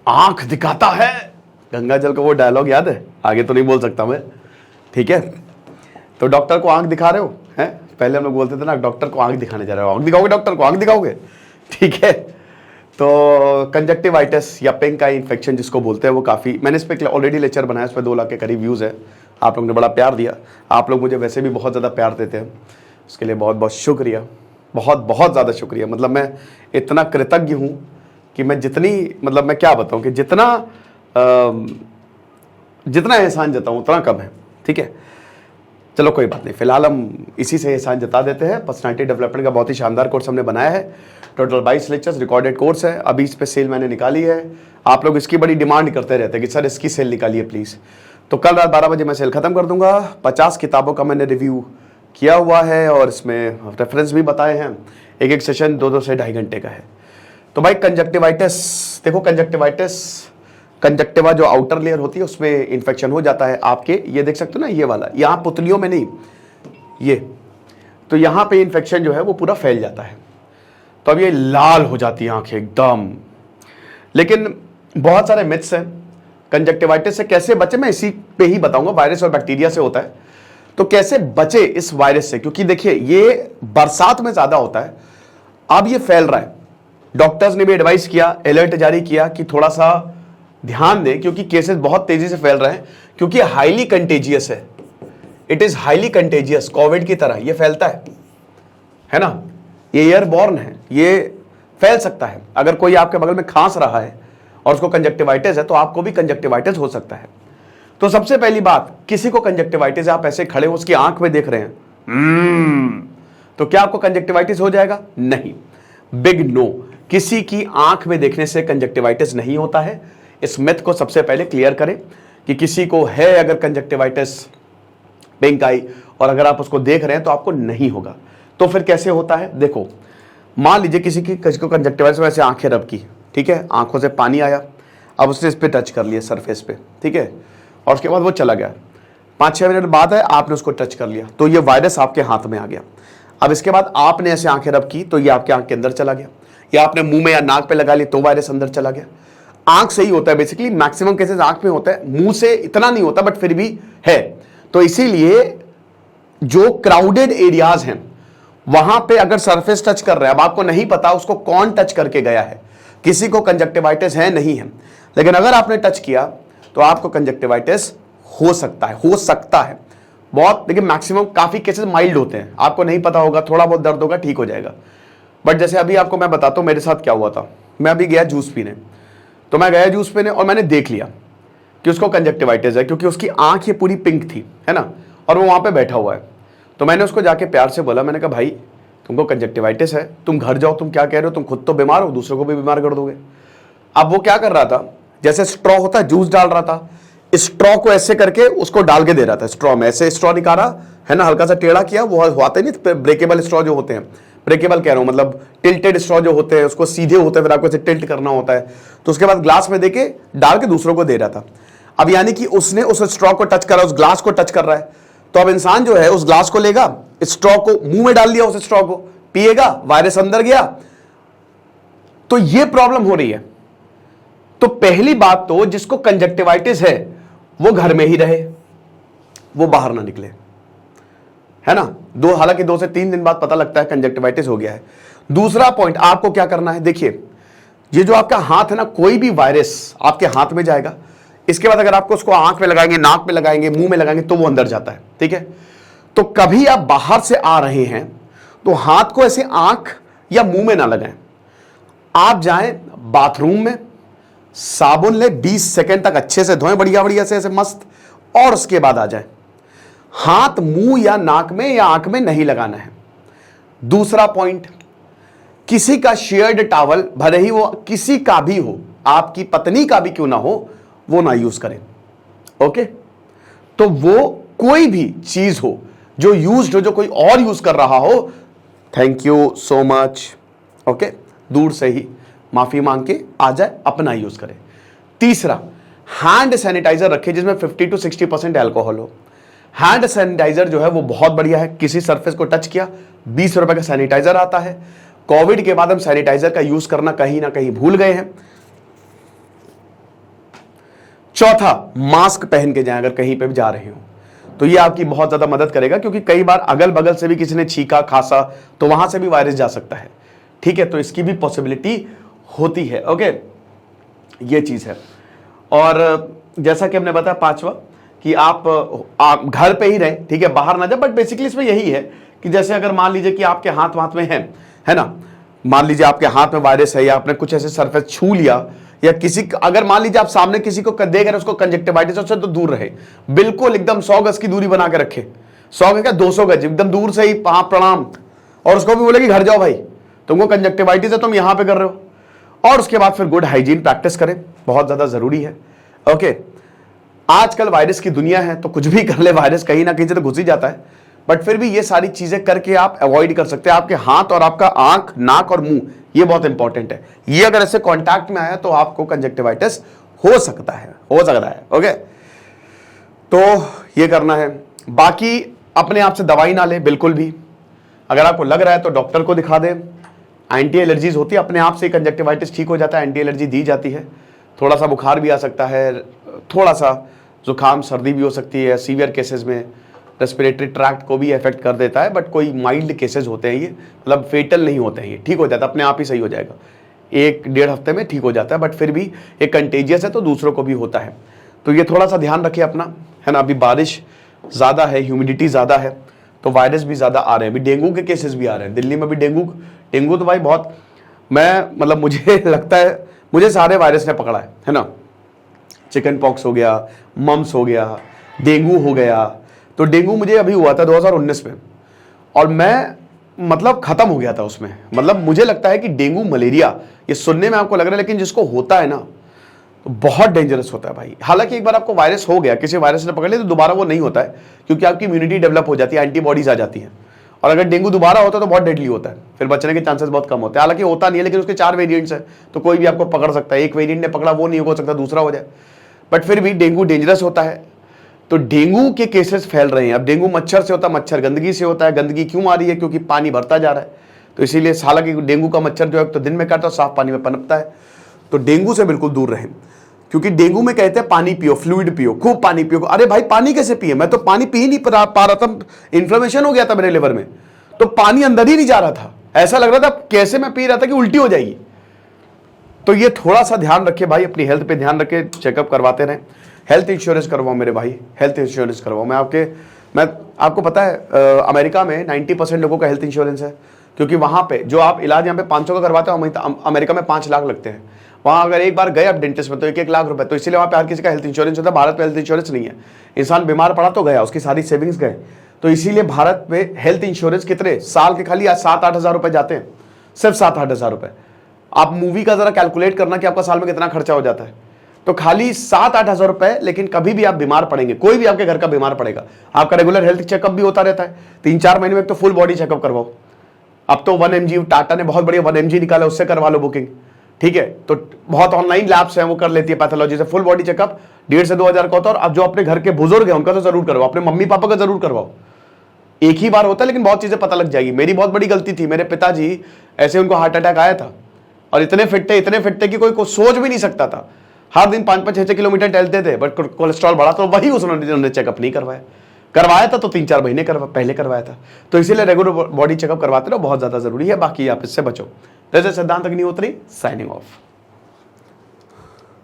आंख दिखाता है, गंगा जल का वो डायलॉग याद है? आगे तो नहीं बोल सकता मैं, ठीक है। तो डॉक्टर को आंख दिखा रहे हो, हैं? पहले हम लोग बोलते थे ना, डॉक्टर को आंख दिखाने जा रहे हो, आंख दिखाओगे डॉक्टर को, आंख दिखाओगे, ठीक है। तो कंजक्टिवाइटिस या पिंक आई इन्फेक्शन जिसको बोलते हैं, वो काफ़ी, मैंने इस पर ऑलरेडी लेक्चर बनाया, इस पर 2 लाख के करीब व्यूज़ है। आप लोगों ने बड़ा प्यार दिया, आप लोग मुझे वैसे भी बहुत ज़्यादा प्यार देते हैं, उसके लिए बहुत बहुत शुक्रिया, बहुत बहुत ज़्यादा शुक्रिया। मतलब मैं इतना कृतज्ञ हूँ कि मैं जितनी, मतलब मैं क्या बताऊँ कि जितना एहसान जताऊँ उतना कम है, ठीक है। चलो कोई बात नहीं, फिलहाल हम इसी से एहसान जता देते हैं। पर्सनालिटी डेवलपमेंट का बहुत ही शानदार कोर्स हमने बनाया है, टोटल 22 लेक्चर्स रिकॉर्डेड कोर्स है। अभी इस पे सेल मैंने निकाली है, आप लोग इसकी बड़ी डिमांड करते रहते हैं कि सर इसकी सेल निकालिए प्लीज़। तो कल रात 12 बजे मैं सेल खत्म कर दूंगा। 50 किताबों का मैंने रिव्यू किया हुआ है और इसमें रेफरेंस भी बताए हैं। एक एक सेशन 2-2 से 2.5 घंटे का है। तो भाई कंजक्टिवाइटिस, देखो कंजक्टिवा जो आउटर लेयर होती है उसमें इन्फेक्शन हो जाता है आपके, ये देख सकते हो ना, ये वाला, यहाँ पुतलियों में नहीं, ये तो यहाँ पे इन्फेक्शन जो है वो पूरा फैल जाता है। तो अब ये लाल हो जाती है आंखें एकदम। लेकिन बहुत सारे मिथ्स हैं कंजक्टिवाइटिस से कैसे बचे, मैं इसी पे ही बताऊंगा। वायरस और बैक्टीरिया से होता है, तो कैसे बचे इस वायरस से, क्योंकि देखिए ये बरसात में ज्यादा होता है। अब ये फैल रहा है, डॉक्टर्स ने भी एडवाइस किया, अलर्ट जारी किया कि थोड़ा सा ध्यान दें, क्योंकि केसेस बहुत तेजी से फैल रहे हैं, क्योंकि हाईली कंटेजियस है। It is highly contagious, Covid की तरह ये फैलता है ना, ये एयरबॉर्न है, ये फैल सकता है। अगर कोई आपके बगल में खांस रहा है और उसको कंजक्टिवाइटिस है तो आपको भी कंजक्टिवाइटिस हो सकता है। तो सबसे पहली बात, किसी को कंजक्टिवाइटिस है, आप ऐसे खड़े हो उसकी आंख में देख रहे हैं, तो क्या आपको कंजक्टिवाइटिस हो जाएगा? नहीं, बिग नो, किसी की आंख में देखने से कंजक्टिवाइटिस नहीं होता है। इस मिथ को सबसे पहले क्लियर करें कि किसी को है अगर कंजक्टिवाइटिस, पिंक आई, और अगर आप उसको देख रहे हैं तो आपको नहीं होगा। तो फिर कैसे होता है? देखो, मान लीजिए किसी को कंजक्टिवाइटिस, वैसे आंखें रब की, ठीक है, आंखों से पानी आया, अब उसने इस पे टच कर लिया सरफेस पे, ठीक है, और उसके बाद वो चला गया। 5-6 मिनट बाद है, आपने उसको टच कर लिया, तो ये वायरस आपके हाथ में आ गया। अब इसके बाद आपने ऐसे आंखें रब की तो ये आपके आंख के अंदर चला गया, या आपने मुंह में या नाक पे लगा ली तो वायरस अंदर चला गया। आंख से ही होता है बेसिकली, मैक्सिमम केसेस आंख में होता है, मुंह से इतना नहीं होता, बट फिर भी है। तो इसीलिए जो क्राउडेड एरियाज हैं वहां पे अगर सरफेस टच कर रहा है, अब आपको नहीं पता उसको कौन टच करके गया है, किसी को कंजक्टिवाइटिस है नहीं है, लेकिन अगर आपने टच किया तो आपको कंजक्टिवाइटिस हो सकता है। बहुत, लेकिन मैक्सिमम काफी केसेस माइल्ड होते हैं, आपको नहीं पता होगा, थोड़ा बहुत दर्द होगा, ठीक हो जाएगा। बट जैसे अभी आपको मैं बताता हूं मेरे साथ क्या हुआ था। मैं अभी गया जूस पीने, तो मैं गया जूस पीने और मैंने देख लिया कि उसको कंजक्टिवाइटिस है, क्योंकि उसकी आंख ये पूरी पिंक थी, है ना, और वो वहां पे बैठा हुआ है। तो मैंने उसको जाके प्यार से बोला, मैंने कहा भाई तुमको कंजक्टिवाइटिस है, तुम घर जाओ, तुम क्या कह रहे हो, तुम खुद तो बीमार हो, दूसरों को भी बीमार कर दोगे। अब वो क्या कर रहा था, जैसे स्ट्रॉ होता है, जूस डाल रहा था, स्ट्रॉ को ऐसे करके उसको डाल के दे रहा था स्ट्रॉ में, ऐसे स्ट्रॉ निकाला, है ना, हल्का सा टेढ़ा किया, वो आते नहीं ब्रेकेबल स्ट्रॉ जो होते हैं, ब्रेकेबल कह रहा हूं, मतलब टिल्टेड स्ट्रॉ जो होते हैं, उसको सीधे होते हैं, फिर आपको इसे टिल्ट करना होता है, तो उसके बाद ग्लास में देके डाल के दूसरों को दे रहा था। अब यानी कि उसने उस स्ट्रॉ को टच करा, उस ग्लास को टच कर रहा है, तो अब इंसान जो है उस ग्लास को लेगा, स्ट्रॉ को मुंह में डाल दिया, उस स्ट्रॉ को पिएगा, वायरस अंदर गया, तो ये प्रॉब्लम हो रही है। तो पहली बात तो जिसको कंजक्टिवाइटिस है वो घर में ही रहे, वो बाहर ना निकले, है ना। हालांकि 2 से 3 दिन बाद पता लगता है कंजक्टिवाइटिस हो गया है। दूसरा पॉइंट आपको क्या करना है, देखिए ये जो आपका हाथ है ना, कोई भी वायरस आपके हाथ में जाएगा, इसके बाद अगर आपको उसको आंख में लगाएंगे, नाक में लगाएंगे, मुंह में लगाएंगे, तो वो अंदर जाता है, ठीक है। तो कभी आप बाहर से आ रहे हैं तो हाथ को ऐसे आंख या मुंह में ना लगाएं, आप जाएं बाथरूम में, साबुन ले, 20 सेकंड तक अच्छे से धोएं, बढ़िया बढ़िया से ऐसे मस्त, और उसके बाद आ जाएं। हाथ मुंह या नाक में या आंख में नहीं लगाना है। दूसरा पॉइंट, किसी का शेयर्ड टॉवल, भले ही वो किसी का भी हो, आपकी पत्नी का भी क्यों ना हो, वो ना यूज करें, ओके। तो वो कोई भी चीज हो जो यूज्ड हो, जो कोई और यूज कर रहा हो, thank you so much, okay, दूर से ही माफी मांग के आ जाए, अपना यूज करे। तीसरा, हैंड सैनिटाइजर रखे जिसमें 50 to 60% एल्कोहल हो। हैंड सैनिटाइजर जो है वो बहुत बढ़िया है, किसी सरफेस को टच किया, 20 रुपए का सैनिटाइजर आता है, कोविड के बाद हम सैनिटाइजर का यूज करना कहीं ना कहीं भूल गए हैं। चौथा, मास्क पहन के जाएं अगर कहीं पे भी जा रहे हो, तो ये आपकी बहुत ज्यादा मदद करेगा, क्योंकि कई बार अगल बगल से भी किसी ने छींका खांसा तो वहां से भी वायरस जा सकता है। ठीक है, तो इसकी भी पॉसिबिलिटी होती है। ओके, ये चीज है। और जैसा कि हमने बताया पांचवा कि आप घर पे ही रहें, ठीक है, बाहर ना जाए। बट बेसिकली इसमें यही है कि जैसे अगर मान लीजिए कि आपके हाथ में है ना, मान लीजिए आपके हाथ में वायरस है या आपने कुछ ऐसे सरफेस छू लिया, या किसी अगर मान लीजिए आप सामने किसी को देख रहे हैं उसको कंजक्टिवाइटिस, उससे तो दूर रहे, बिल्कुल एकदम 100 गज की दूरी बना के रखे। 100 गज क्या, 200 गज, एकदम दूर से ही प्रणाम, और उसको भी बोले कि घर जाओ भाई, तुमको कंजक्टिवाइटिस है, तुम यहां पे कर रहे हो। और उसके बाद फिर गुड हाइजीन प्रैक्टिस करें, बहुत ज्यादा जरूरी है। ओके, आजकल वायरस की दुनिया है, तो कुछ भी कर ले वायरस कहीं ना कहीं से तो घुस ही जाता है, बट फिर भी ये सारी चीजें करके आप अवॉइड कर सकते हैं। आपके हाथ और आपका आंख, नाक और मुंह, ये बहुत इंपॉर्टेंट है। ये अगर ऐसे कांटेक्ट में आया तो आपको कंजक्टिवाइटिस हो सकता है। ओके, तो ये करना है। बाकी अपने आप से दवाई ना ले बिल्कुल भी। अगर आपको लग रहा है तो डॉक्टर को दिखा दें। एंटी एलर्जीज होती है, अपने आप से कंजक्टिवाइटिस ठीक हो जाता है, एंटी एलर्जी दी जाती है। थोड़ा सा बुखार भी आ सकता है, थोड़ा सा जुकाम सर्दी भी हो सकती है, सीवियर केसेस में रेस्पिरेटरी ट्रैक्ट को भी इफेक्ट कर देता है, बट कोई माइल्ड केसेस होते हैं, ये मतलब फेटल नहीं होते हैं, ये ठीक हो जाता है, अपने आप ही सही हो जाएगा, 1-1.5 हफ्ते में ठीक हो जाता है। बट फिर भी एक कंटेजियस है तो दूसरों को भी होता है, तो ये थोड़ा सा ध्यान रखिए अपना, है ना। अभी बारिश ज़्यादा है, ह्यूमिडिटी ज़्यादा है, तो वायरस भी ज़्यादा आ रहे हैं। अभी डेंगू के केसेस भी आ रहे हैं दिल्ली में भी। डेंगू तो भाई बहुत, मैं मतलब मुझे लगता है मुझे सारे वायरस ने पकड़ा है ना। चिकन पॉक्स हो गया, मम्स हो गया, डेंगू हो गया। तो डेंगू मुझे अभी हुआ था 2019 में, और मैं मतलब खत्म हो गया था उसमें। मतलब मुझे लगता है कि डेंगू मलेरिया ये सुनने में आपको लग रहा है, लेकिन जिसको होता है ना तो बहुत डेंजरस होता है भाई। हालांकि एक बार आपको वायरस हो गया, किसी वायरस ने पकड़ लिया, तो दोबारा वो नहीं होता है, क्योंकि आपकी इम्यूनिटी डेवलप हो जाती है, एंटीबॉडीज आ जाती हैं। और अगर डेंगू दोबारा होता है तो बहुत डेडली होता है, फिर बचने के चांसेस बहुत कम होते हैं। हालांकि होता नहीं है, लेकिन उसके 4 वेरिएंट्स हैं, तो कोई भी आपको पकड़ सकता है। एक वेरिएंट ने पकड़ा, वो नहीं हो सकता दूसरा हो जाए, बट फिर भी डेंगू डेंजरस होता है। तो डेंगू के केसेस फैल रहे हैं। अब डेंगू मच्छर से होता है, मच्छर गंदगी से होता है। गंदगी क्यों आ रही है? क्योंकि पानी भरता जा रहा है, तो इसीलिए हालांकि डेंगू का मच्छर जो है तो दिन में काटता है, साफ पानी में पनपता है। तो डेंगू से बिल्कुल दूर रहें, क्योंकि डेंगू में कहते हैं पानी पियो, फ्लूइड पियो, खूब पानी पियो। अरे भाई पानी कैसे पिए? मैं तो पानी पी ही नहीं पा रहा था, इन्फ्लेमेशन हो गया था मेरे लिवर में, तो पानी अंदर ही नहीं जा रहा था। ऐसा लग रहा था कैसे मैं पी रहा था कि उल्टी हो जाएगी। तो ये थोड़ा सा ध्यान रखिए भाई, अपनी हेल्थ पे ध्यान रखे, चेकअप करवाते रहें। हेल्थ इंश्योरेंस करवाओ मेरे भाई, हेल्थ इंश्योरेंस करवाओ। मैं आपको पता है अमेरिका में 90% लोगों का हेल्थ इंश्योरेंस है, क्योंकि वहां पे जो आप इलाज यहाँ पे 500 का करवाते हो, अमेरिका में 5 लाख लगते हैं। वहां अगर एक बार गए आप डेंटिस्ट में तो 1-1 लाख रुपए। तो इसलिए वहां पे हर किसी का हेल्थ इंश्योरेंस होता है। भारत में हेल्थ इंश्योरेंस नहीं है। इंसान बीमार पड़ा तो गया, उसकी सारी सेविंग्स गए। तो इसीलिए भारत में हेल्थ इंश्योरेंस कितने साल के खाली 7-8 हज़ार रुपए जाते हैं, सिर्फ 7-8 हज़ार रुपए। आप मूवी का जरा कैलकुलेट करना कि आपका साल में कितना खर्चा हो जाता है, तो खाली 7-8 हज़ार रुपए। लेकिन कभी भी आप बीमार पड़ेंगे, कोई भी आपके घर का बीमार पड़ेगा, आपका रेगुलर हेल्थ चेकअप भी होता रहता है। 3-4 महीने में एक तो फुल बॉडी चेकअप करवाओ। अब तो 1mg टाटा ने बहुत बढ़िया 1mg निकाला, उससे करवा लो बुकिंग, ठीक है। तो बहुत ऑनलाइन लैब्स हैं, वो कर लेती है पैथोलॉजी से। फुल बॉडी चेकअप 1.5 से 2 हज़ार का होता है। और अब जो अपने घर के बुजुर्ग हैं उनका तो जरूर करवाओ, अपने मम्मी पापा का जरूर करवाओ। एक ही बार होता है, लेकिन बहुत चीजें पता लग जाएगी। मेरी बहुत बड़ी गलती थी, मेरे पिताजी ऐसे उनको हार्ट अटैक आया था, और इतने फिट थे कि कोई सोच भी नहीं सकता था। हर दिन 5-5-6 किलोमीटर टहलते थे, बट कोलेस्ट्रॉल बढ़ा, तो वही उन्होंने चेकअप नहीं करवाया था तो 3-4 महीने पहले करवाया था। तो इसीलिए रेगुलर बॉडी चेकअप करवाते रहो, बहुत ज्यादा जरूरी है। बाकी आप इससे बचो। जैसे सिद्धांत अग्निहोत्री साइनिंग ऑफ।